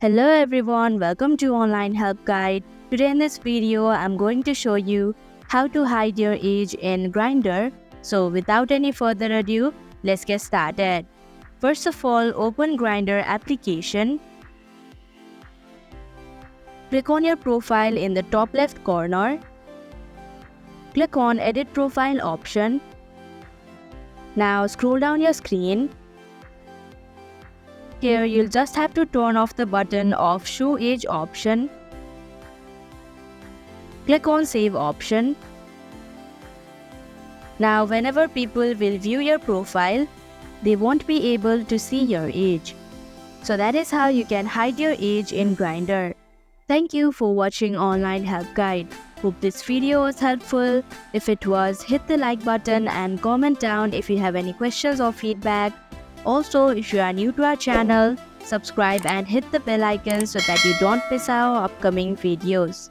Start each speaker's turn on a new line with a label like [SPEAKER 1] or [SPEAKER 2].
[SPEAKER 1] Hello everyone, welcome to Online Help Guide. Today in this video, I'm going to show you how to hide your age in Grindr. So without any further ado, let's get started. First of all, open Grindr application. Click on your profile in the top left corner. Click on Edit Profile option. Now scroll down your screen. Here, you'll just have to turn off the button of Show Age option. Click on Save option. Now, whenever people will view your profile, they won't be able to see your age. So that is how you can hide your age in Grindr. Thank you for watching Online Help Guide. Hope this video was helpful. If it was, hit the like button and comment down if you have any questions or feedback. Also, if you are new to our channel, subscribe and hit the bell icon so that you don't miss our upcoming videos.